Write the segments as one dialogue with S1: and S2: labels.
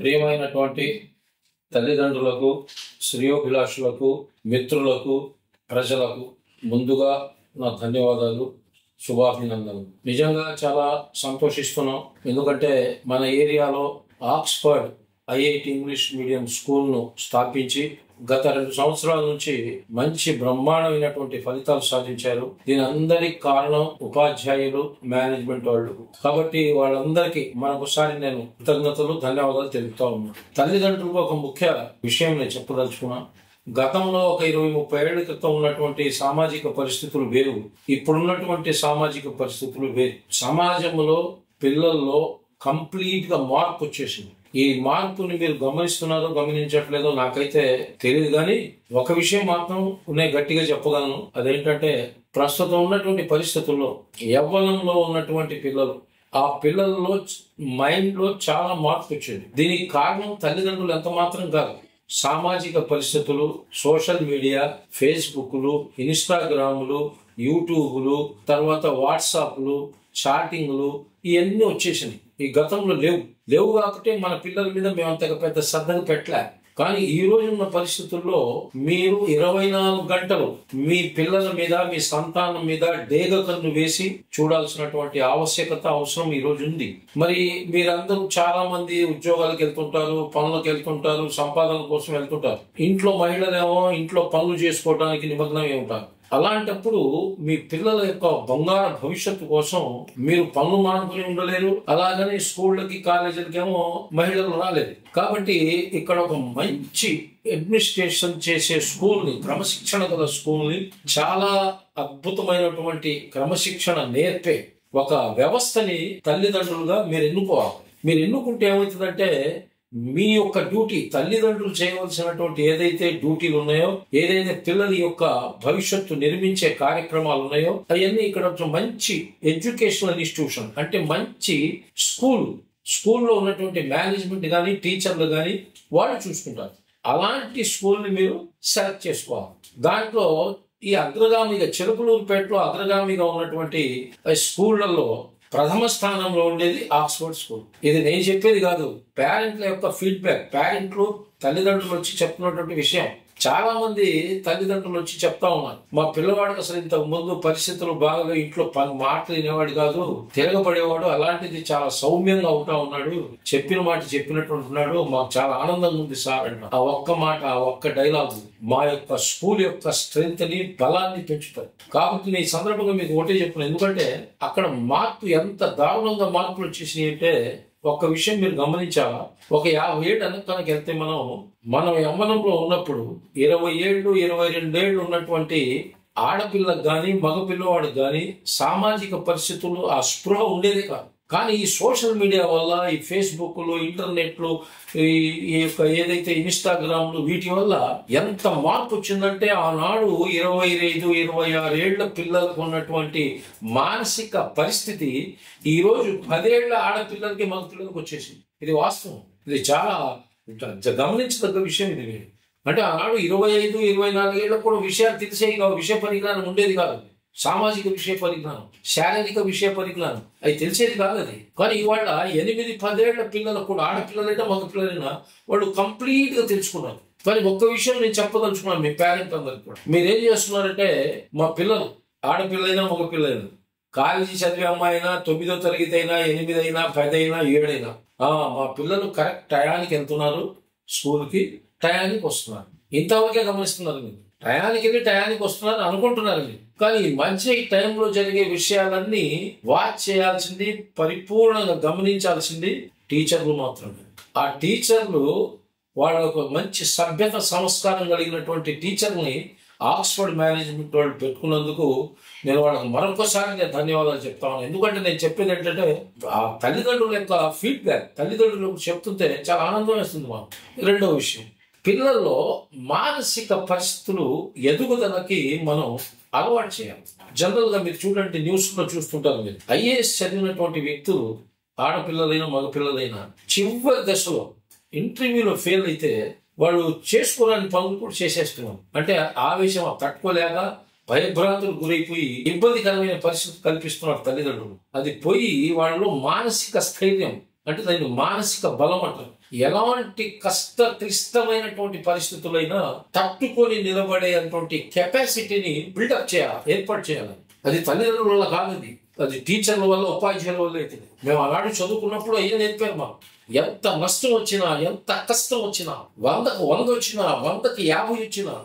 S1: ప్రియమైనటువంటి తల్లిదండ్రులకు, శ్రేయోభిలాషులకు, మిత్రులకు, ప్రజలకు ముందుగా నా ధన్యవాదాలు, శుభాభినందనలు. నిజంగా చాలా సంతోషిస్తున్నాం. ఎందుకంటే మన ఏరియాలో ఆక్స్ఫర్డ్ ఐఐటి ఇంగ్లీష్ మీడియం స్కూల్ను స్థాపించి గత 2 సంవత్సరాల నుంచి మంచి బ్రహ్మాండమైనటువంటి ఫలితాలు సాధించారు. దీని అందరికి కారణం ఉపాధ్యాయులు, మేనేజ్మెంట్ వాళ్ళు. కాబట్టి వాళ్ళందరికీ మరొకసారి నేను కృతజ్ఞతలు, ధన్యవాదాలు తెలుపుతా ఉన్నాను. తల్లిదండ్రులకు ఒక ముఖ్య విషయం నేను చెప్పదలుచుకున్నా. గతంలో ఒక 20-30 ఏళ్ల క్రితం ఉన్నటువంటి సామాజిక పరిస్థితులు వేరు, ఇప్పుడున్నటువంటి సామాజిక పరిస్థితులు వేరు. సమాజంలో పిల్లల్లో కంప్లీట్ గా మార్పు వచ్చేసింది. ఈ మార్పుని మీరు గమనిస్తున్నారో గమనించట్లేదో నాకైతే తెలియదు, కానీ ఒక విషయం మాత్రం నేను గట్టిగా చెప్పగలను. అదేంటంటే ప్రస్తుతం ఉన్నటువంటి పరిస్థితుల్లో యవ్వనంలో ఉన్నటువంటి పిల్లలు, ఆ పిల్లల్లో మైండ్ లో చాలా మార్పు వచ్చింది. దీనికి కారణం తల్లిదండ్రులు ఎంత మాత్రం కాదు, సామాజిక పరిస్థితులు, సోషల్ మీడియా, ఫేస్బుక్లు, ఇన్స్టాగ్రాములు, యూట్యూబ్లు, తర్వాత వాట్సాప్లు, చాటింగ్లు, ఇవన్నీ వచ్చేసినాయి. ఈ గతంలో లేవు కాబట్టి మన పిల్లల మీద మేము అంత పెద్ద శ్రద్ధగా పెట్టలే. కానీ ఈ రోజున్న పరిస్థితుల్లో మీరు 24 గంటలు మీ పిల్లల మీద, మీ సంతానం మీద డేగ కన్ను వేసి చూడాల్సినటువంటి ఆవశ్యకత, అవసరం ఈ రోజు ఉంది. మరి మీరందరూ చాలా మంది ఉద్యోగాలకు వెళ్తుంటారు, పనులకు వెళ్తుంటారు, సంపాదన కోసం వెళ్తుంటారు. ఇంట్లో మహిళలేమో ఇంట్లో పనులు చేసుకోవడానికి నిమగ్నమై ఉంటారు. అలాంటప్పుడు మీ పిల్లల యొక్క బంగారు భవిష్యత్తు కోసం మీరు పనులు మానుకుని ఉండలేరు. అలాగని స్కూళ్ళకి, కాలేజీలకేమో మహిళలు రాలేదు. కాబట్టి ఇక్కడ ఒక మంచి అడ్మినిస్ట్రేషన్ చేసే స్కూల్ని, క్రమశిక్షణ గల స్కూల్ని, చాలా అద్భుతమైనటువంటి క్రమశిక్షణ నేర్పే ఒక వ్యవస్థని తల్లిదండ్రులుగా మీరు ఎన్నుకోవాలి. మీరు ఎన్నుకుంటే ఏమవుతుందంటే మీ యొక్క డ్యూటీ, తల్లిదండ్రులు చేయవలసినటువంటి ఏదైతే డ్యూటీలు ఉన్నాయో, ఏదైతే పిల్లల యొక్క భవిష్యత్తు నిర్మించే కార్యక్రమాలు ఉన్నాయో, అవన్నీ ఇక్కడ మంచి ఎడ్యుకేషనల్ ఇన్స్టిట్యూషన్ అంటే మంచి స్కూల్లో ఉన్నటువంటి మేనేజ్మెంట్ కానీ, టీచర్లు కానీ వాళ్ళు చూసుకుంటారు. అలాంటి స్కూల్ని మీరు సెలెక్ట్ చేసుకోవాలి. దాంట్లో ఈ అగ్రగామిగా, చిలుకలూరుపేటలో అగ్రగామిగా ఉన్నటువంటి స్కూళ్లలో ప్రథమ స్థానంలో ఉండేది ఆక్స్ఫర్డ్ స్కూల్. ఇది నేను చెప్పేది కాదు, పేరెంట్ల యొక్క ఫీడ్బ్యాక్. పేరెంట్లు, తల్లిదండ్రులు వచ్చి చెప్తున్నటువంటి విషయం. చాలా మంది తల్లిదండ్రులు వచ్చి చెప్తా ఉన్నారు, మా పిల్లవాడికి అసలు ఇంతకు ముందు పరిస్థితులు బాగా, ఇంట్లో మాటలు వినేవాడు కాదు, తిరగబడేవాడు, అలాంటిది చాలా సౌమ్యంగా అవుతా ఉన్నాడు, చెప్పిన మాట చెప్పినట్టు ఉంటున్నాడు, మాకు చాలా ఆనందంగా ఉంది సార్ అంట. ఆ ఒక్క మాట, ఆ ఒక్క డైలాగు మా యొక్క స్కూల్ యొక్క స్ట్రెంగ్త్ ని, బలాన్ని పెంచుతారు. కాబట్టి నేను ఈ సందర్భంగా మీకు ఒకటే చెప్తున్నాను. ఎందుకంటే అక్కడ మార్పు ఎంత దారుణంగా మార్పులు వచ్చేసినాయి అంటే, ఒక్క విషయం మీరు గమనించాలా, ఒక 50 ఏళ్ళు వెనక్కి వెళ్తే మనం యవ్వనంలో ఉన్నప్పుడు 20 ఏళ్ళు, 22 ఏళ్ళు ఉన్నటువంటి ఆడపిల్లకు కానీ, మగపిల్లవాడికి కానీ సామాజిక పరిస్థితులు ఆ స్పృహ ఉండేది కాదు. కానీ ఈ సోషల్ మీడియా వల్ల, ఈ ఫేస్బుక్లు, ఇంటర్నెట్లు, ఈ యొక్క ఏదైతే ఇన్స్టాగ్రామ్లు, వీటి వల్ల ఎంత మార్పు వచ్చిందంటే, ఆనాడు 25, 26 ఏళ్ల పిల్లలకు ఉన్నటువంటి మానసిక పరిస్థితి ఈ రోజు 10 ఏళ్ల ఆడపిల్లలకి, మగ పిల్లలకి వచ్చేసింది. ఇది వాస్తవం. ఇది చాలా గమనించదగ్గ విషయం. ఇది అంటే ఆనాడు 25, 24 ఏళ్ళకు కూడా విషయాలు తెలిసేవి కావు, విషయ పరిజ్ఞానం ఉండేది కాదు. సామాజిక విషయ పరిజ్ఞానం, శారీరక విషయ పరిజ్ఞానం అది తెలిసేది కాదు. అది కానీ ఇవాళ 8, 10 ఏళ్ల పిల్లలకు కూడా, ఆడపిల్లలైనా మగపిల్లలైనా, వాళ్ళు కంప్లీట్ గా తెలుసుకున్నారు. కానీ ఒక్క విషయం నేను చెప్పదలుచుకున్నాను మీ పేరెంట్ అందరికి కూడా. మీరేం చేస్తున్నారంటే, మా పిల్లలు ఆడపిల్లైనా మగపిల్లైనా, కాలేజీ చదివే అమ్మాయి అయినా, 9వ తరగతి అయినా, 8 అయినా, 10 అయినా, 7 అయినా, మా పిల్లలు కరెక్ట్ టయానికి వెళ్తున్నారు, స్కూల్కి టయానికి వస్తున్నారు. ఇంతవరకే గమనిస్తున్నారు. మీరు టయానికి వెళ్ళి టయానికి వస్తున్నారు అనుకుంటున్నారు మీరు. కానీ ఈ మధ్య ఈ టైంలో జరిగే విషయాలన్నీ వాచ్ చేయాల్సింది, పరిపూర్ణంగా గమనించాల్సింది టీచర్లు మాత్రమే. ఆ టీచర్లు వాళ్ళ ఒక మంచి సభ్యత, సంస్కారం కలిగినటువంటి టీచర్ని ఆక్స్ఫర్డ్ మేనేజ్మెంట్ వాళ్ళు పెట్టుకున్నందుకు నేను వాళ్ళకి మరొకసారి ధన్యవాదాలు చెప్తాను. ఎందుకంటే నేను చెప్పేది ఏంటంటే, ఆ తల్లిదండ్రుల యొక్క ఫీడ్బ్యాక్ తల్లిదండ్రులకు చెప్తుంటే చాలా ఆనందం వేస్తుంది మాకు. రెండవ విషయం, పిల్లల్లో మానసిక పరిస్థితులు ఎదుగుదలకి మనం అలవాటు చేయాలి. జనరల్ గా మీరు చూడండి, న్యూస్ లో చూస్తుంటారు మీరు, ఐఏఎస్ చదివినటువంటి వ్యక్తులు, ఆడపిల్లలైనా మగపిల్లలైనా, చివరి దశలో ఇంటర్వ్యూలో ఫెయిల్ అయితే వాళ్ళు చేసుకోలేని పనులు కూడా చేసేస్తున్నాం. అంటే ఆవేశం తట్టుకోలేక భయభ్రాంతులు గురైపోయి ఇబ్బందికరమైన పరిస్థితి కల్పిస్తున్నారు తల్లిదండ్రులు. అది పోయి వాళ్ళలో మానసిక స్థైర్యం, అంటే దాన్ని మానసిక బలం అంటారు. ఎలాంటి క్లిష్టమైనటువంటి పరిస్థితులైనా తట్టుకొని నిలబడేటువంటి కెపాసిటీని బిల్డప్ చేయాలి, ఏర్పాటు చేయాలి. అది తల్లిదండ్రుల వల్ల కాదు, అది టీచర్ల వల్ల, ఉపాధ్యాయుల వల్ల అయితే. మేము ఆనాడు చదువుకున్నప్పుడు అయ్యే నేర్పారు మాకు. ఎంత నష్టం వచ్చినా, ఎంత కష్టం వచ్చినా, 100కు 100 వచ్చినా, 100కి 50 వచ్చినా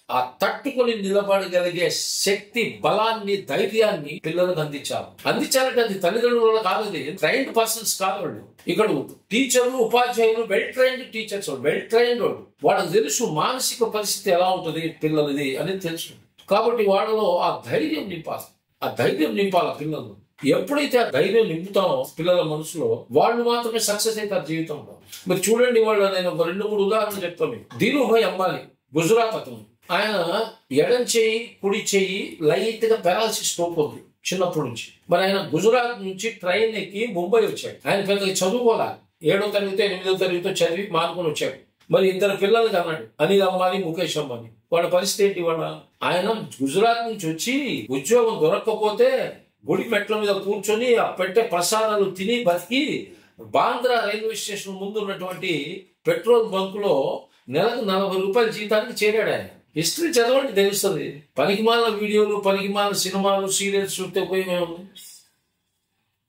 S1: ఆ తట్టుకొని నిలబడగలిగే శక్తి, బలాన్ని, ధైర్యాన్ని పిల్లలకు అందించాలంటే అది తల్లిదండ్రుల వల్ల కాదు. అది ట్రైన్డ్ పర్సన్స్ కాదు వాళ్ళు. ఇక్కడ టీచర్లు, ఉపాధ్యాయులు well trained teachers, well trained వాళ్ళు. వాళ్ళకి తెలుసు మానసిక పరిస్థితి ఎలా ఉంటుంది పిల్లలది అనేది తెలుసు. కాబట్టి వాళ్ళలో ఆ ధైర్యం నింపాలి పిల్లలు. ఎప్పుడైతే ఆ ధైర్యం నింపుతామో పిల్లల మనసులో, వాళ్ళు మాత్రమే సక్సెస్ అవుతారు జీవితంలో. మీరు చూడండి, నేను 2-3 ఉదాహరణలు చెప్తాను. ధీరుభాయ్ అంబానీ, గుజరాత్ అతను. ఆయన ఎడం చెయ్యి, కుడి చెయ్యి లైట్ గా పెరాలసిస్ ఉంది చిన్నప్పటి నుంచి. మరి ఆయన గుజరాత్ నుంచి ట్రైన్ ఎక్కి ముంబై వచ్చాడు. ఆయన పెద్దగా చదువుకోలే, 7వ తరగతి 8వ తరగతి చదివి మానుకొని వచ్చాడు. మరి 2 పిల్లలు కన్నాడు, అనిల్ అంబానీ, ముఖేష్ అంబానీ. వాళ్ళ పరిస్థితి ఏంటి? ఆయన గుజరాత్ నుంచి వచ్చి ఉద్యోగం దొరక్కపోతే గుడి మెట్ల మీద కూర్చొని ఆ పెట్టే ప్రసాదాలు తిని బతికి బాంద్రా రైల్వే స్టేషన్ ముందు ఉన్నటువంటి పెట్రోల్ బంక్ లో నెలకు 40 రూపాయల జీతానికి చేరాడు ఆయన. హిస్టరీ చదవండి, తెలుస్తుంది. పనికిమాలిన వీడియోలు, పనికిమాలిన సినిమాలు, సీరియల్స్ చూస్తే ఉపయోగం ఉంది.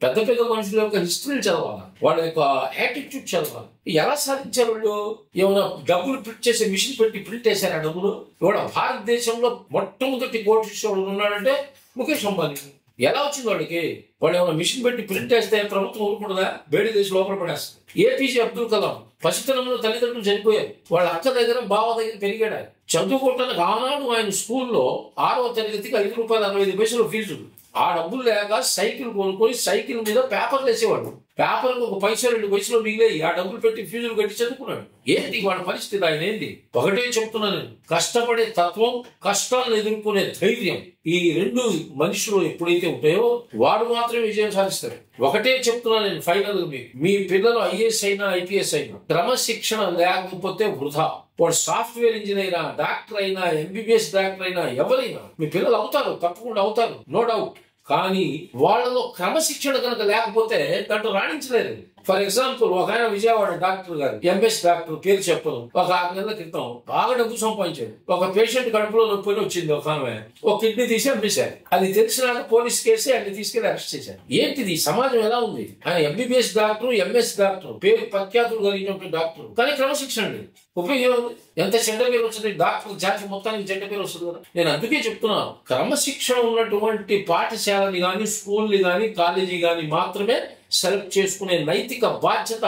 S1: పెద్ద పెద్ద మనుషుల యొక్క హిస్టరీలు చదవాలి, వాళ్ళ యొక్క యాటిట్యూడ్ చదవాలి. ఎలా సాధించారు వాళ్ళు? ఏమైనా డబ్బులు ప్రింట్ చేసే మిషన్ పెట్టి ప్రింట్ చేశారు ఆ డబ్బులు? ఇవాళ భారతదేశంలో మొట్టమొదటి కోటీశ్వరుడు ఉన్నాడంటే ముఖేష్ అంబానీ. ఎలా వచ్చింది వాడికి? వాళ్ళు ఏమైనా మిషన్ పెట్టి ప్రింట్ చేస్తే ప్రభుత్వం ఊరుకుంటుందా? బేడి దేశం లోపల పడేస్తుంది. ఏపీజే అబ్దుల్ కలాం పసితనంలో తల్లిదండ్రులు చనిపోయారు. వాళ్ళ అక్క దగ్గర, బావ దగ్గర పెరిగాడు ఆయన. చదువుకోవటానికి ఆనాడు ఆయన స్కూల్లో 6వ తరగతికి ₹5.65 ఫీజు. ఆ డబ్బులు లేక సైకిల్ కొనుక్కొని సైకిల్ మీద పేపర్లు వేసేవాడు. పేపర్కి 1 పైసా 2 పైసలు మిగిలాయి. ఆ డబ్బులు పెట్టి ఫీజులు కట్టి చదువుకున్నాడు. ఏంటి వాడి పరిస్థితి? ఆయన ఏంటి? ఒకటే చెప్తున్నాను నేను, కష్టపడే తత్వం, కష్టాలను ఎదుర్కొనే ధైర్యం, ఈ 2 మనుషులు ఎప్పుడైతే ఉంటాయో వాడు మాత్రమే విజయం సాధిస్తారు. ఒకటే చెప్తున్నాను నేను ఫైనల్ గా, మీ పిల్లలు ఐఏఎస్ అయినా, ఐపీఎస్ అయినా క్రమశిక్షణ లేకపోతే వృధా. వాడు సాఫ్ట్వేర్ ఇంజనీర్, డాక్టర్ అయినా, ఎంబీబీఎస్ డాక్టర్ అయినా, ఎవరైనా మీ పిల్లలు అవుతారు, తప్పకుండా అవుతారు, నో డౌట్. కానీ వాళ్ళలో క్రమశిక్షణ కనుక లేకపోతే దాంట్లో రాణించలేదు. ఫర్ ఎగ్జాంపుల్, ఒక ఆయన విజయవాడ డాక్టర్ గారు, ఎంఎస్ డాక్టర్, పేరు చెప్పను, ఒక 6 నెలల క్రితం బాగా డబ్బు సంపాదించాడు. ఒక పేషెంట్ కడుపులో నొప్పి వచ్చింది, ఒక ఆమె ఒక కిడ్నీ తీసి అమ్మేశారు. అది తెలిసినాక పోలీస్ కేసు అన్ని తీసుకెళ్లి అరెస్ట్ చేశారు. ఏంటిది? సమాజం ఎలా ఉంది? ఆయన ఎంబీబీఎస్ డాక్టర్, ఎంఎస్ డాక్టర్, పేరు ప్రఖ్యాతులు కలిగినటువంటి డాక్టర్, కానీ క్రమశిక్షణ లేదు. ఉపయోగం ఎంత చెడ్డ పేరు వస్తుంది, డాక్టర్ జాతి మొత్తానికి చెడ్డ పేరు వస్తుంది కదా. నేను అందుకే చెప్తున్నాను, క్రమశిక్షణ ఉన్నటువంటి పాఠశాలని కానీ, స్కూల్ని కానీ, కాలేజీ కానీ మాత్రమే సెలెక్ట్ చేసుకునే నైతిక బాధ్యత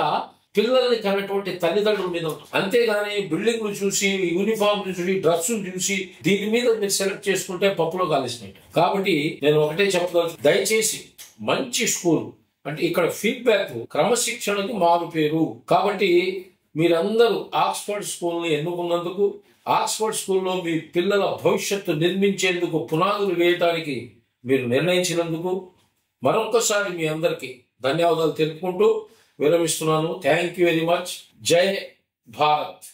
S1: పిల్లల్ని కన్నటువంటి తల్లిదండ్రుల మీద ఉంటుంది. అంతేగాని బిల్డింగ్లు చూసి, యూనిఫామ్లు చూసి, డ్రెస్సులు చూసి దీని మీద మీరు సెలెక్ట్ చేసుకుంటే పప్పులో కాలేసినట్టు. కాబట్టి నేను ఒకటే చెప్తాను, దయచేసి మంచి స్కూల్ అంటే ఇక్కడ ఫీడ్బ్యాక్ క్రమశిక్షణకి మారు పేరు. కాబట్టి మీరందరూ ఆక్స్ఫర్డ్ స్కూల్ని ఎన్నుకున్నందుకు, ఆక్స్ఫర్డ్ స్కూల్లో మీ పిల్లల భవిష్యత్తు నిర్మించేందుకు, పునాదులు వేయటానికి మీరు నిర్ణయించినందుకు మరొకసారి మీ అందరికీ ధన్యవాదాలు తెలుపుకుంటూ విరమిస్తున్నాను. Thank you very much. జై భారత్.